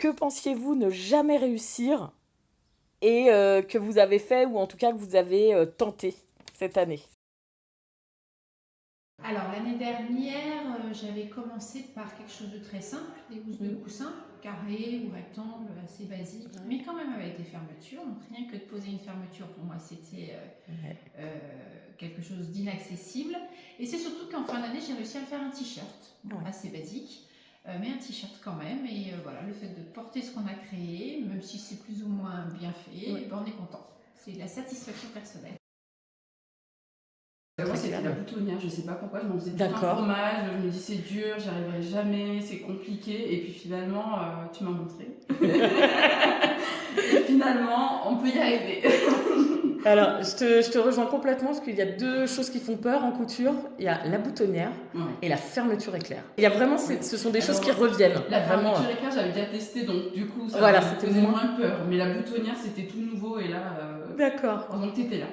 que pensiez-vous ne jamais réussir et que vous avez fait ou en tout cas que vous avez tenté cette année? Alors l'année dernière, j'avais commencé par quelque chose de très simple, des housses de coussin, carrées ou rectangles, assez basiques, Ouais. mais quand même avec des fermetures. Donc rien que de poser une fermeture, pour moi, c'était Ouais. quelque chose d'inaccessible. Et c'est surtout qu'en fin d'année, j'ai réussi à faire un t-shirt, bon, Ouais. assez basique, mais un t-shirt quand même. Et voilà, le fait de porter ce qu'on a créé, même si c'est plus ou moins bien fait, Ouais. ben, on est content. C'est la satisfaction personnelle. Moi, Très c'était clair, la ouais. boutonnière, je sais pas pourquoi, je m'en faisais tout un D'accord. fromage, je me dis c'est dur, j'y arriverai jamais, c'est compliqué, et puis finalement, tu m'as montré. Et finalement, on peut y arriver. Alors, je te rejoins complètement parce qu'il y a deux choses qui font peur en couture. Il y a la boutonnière Ouais. et la fermeture éclair. Il y a vraiment, Ouais. ce sont des choses Alors, qui reviennent. la Vraiment. fermeture éclair, j'avais déjà testé, donc du coup, ça Voilà, me c'était faisait moins. moins peur. Mais la boutonnière, c'était tout nouveau, et là, D'accord. heureusement que t'étais là.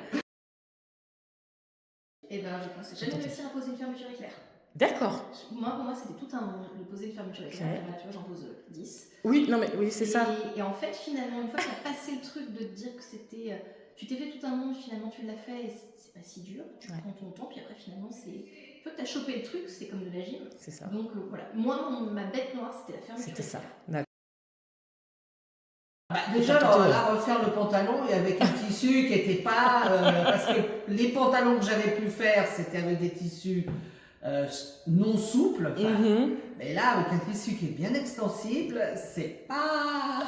Et ben j'ai pensé jamais réussir à poser une fermeture éclair. D'accord. Moi, pour moi, c'était tout un monde de poser une fermeture éclair. Ok. Là, tu vois, j'en pose 10. Oui, non, mais oui, c'est ça. Et en fait, finalement, une fois que tu as passé le truc de te dire que c'était. Tu t'es fait tout un monde, finalement, tu l'as fait et c'est pas si dur. Tu prends ton temps, puis après, finalement, c'est. Une fois que tu as chopé le truc, c'est comme de la gym. C'est ça. Donc voilà. Moi, ma bête noire, c'était la fermeture C'était ça. éclair. D'accord. Déjà, là, refaire le pantalon et avec un tissu qui n'était pas... parce que les pantalons que j'avais pu faire, c'était avec des tissus non souples. Mais là, avec un tissu qui est bien extensible, c'est pas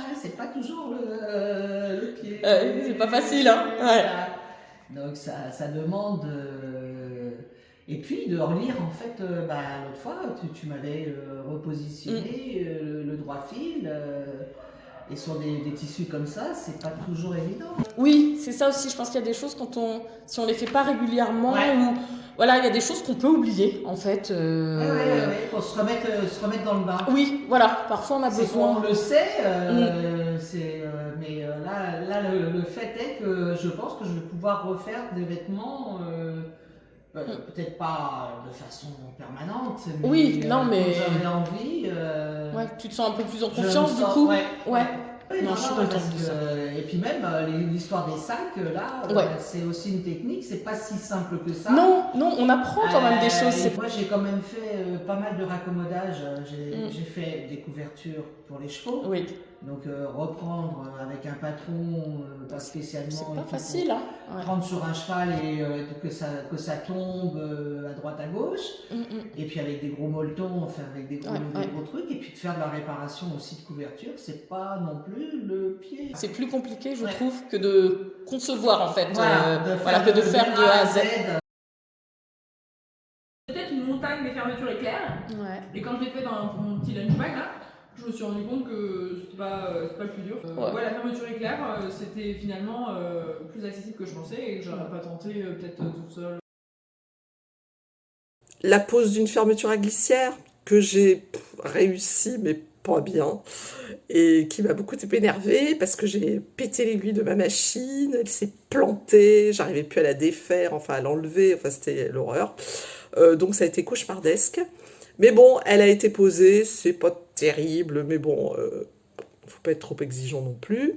toujours le pied. C'est pas facile, hein. Ouais. Donc ça demande... Et puis de relire, en fait, l'autre fois, tu m'avais repositionné le droit fil... Et sur des tissus comme ça, c'est pas toujours évident. Oui, c'est ça aussi. Je pense qu'il y a des choses si on les fait pas régulièrement, ou voilà, il y a des choses qu'on peut oublier en fait. Ouais, pour se remettre dans le bain. Oui, voilà. Parfois on a besoin. On le sait, mais là le fait est que je pense que je vais pouvoir refaire des vêtements. Peut-être pas de façon permanente, mais oui, non, mais quand j'avais envie. Ouais, tu te sens un peu plus en confiance du coup. Ouais. Non, je suis contente de ça. Et puis même l'histoire des sacs, là, c'est aussi une technique, c'est pas si simple que ça. Non, on apprend quand même des choses. Moi j'ai quand même fait pas mal de raccommodage, j'ai fait des couvertures pour les chevaux. Oui. Donc reprendre avec un patron, pas spécialement... C'est pas facile, hein. Prendre sur un cheval et que ça tombe à droite à gauche. Et puis avec des gros molletons, enfin avec des gros trucs. Et puis de faire de la réparation aussi de couverture, c'est pas non plus le pied. C'est plus compliqué, je trouve, que de concevoir en fait. Que de faire de A à Z. Peut-être une montagne des fermetures éclairs. Et quand je l'ai fait dans mon petit lunch bag, là, je me suis rendu compte que c'est pas le plus dur. La fermeture éclair, c'était finalement plus accessible que je pensais et que j'aurais pas tenté peut-être toute seule. La pose d'une fermeture à glissière que j'ai réussi, mais pas bien, et qui m'a beaucoup énervée parce que j'ai pété l'aiguille de ma machine, elle s'est plantée, j'arrivais plus à la défaire, enfin à l'enlever, enfin c'était l'horreur. Donc ça a été cauchemardesque. Mais bon, elle a été posée, c'est pas terrible, mais bon, faut pas être trop exigeant non plus.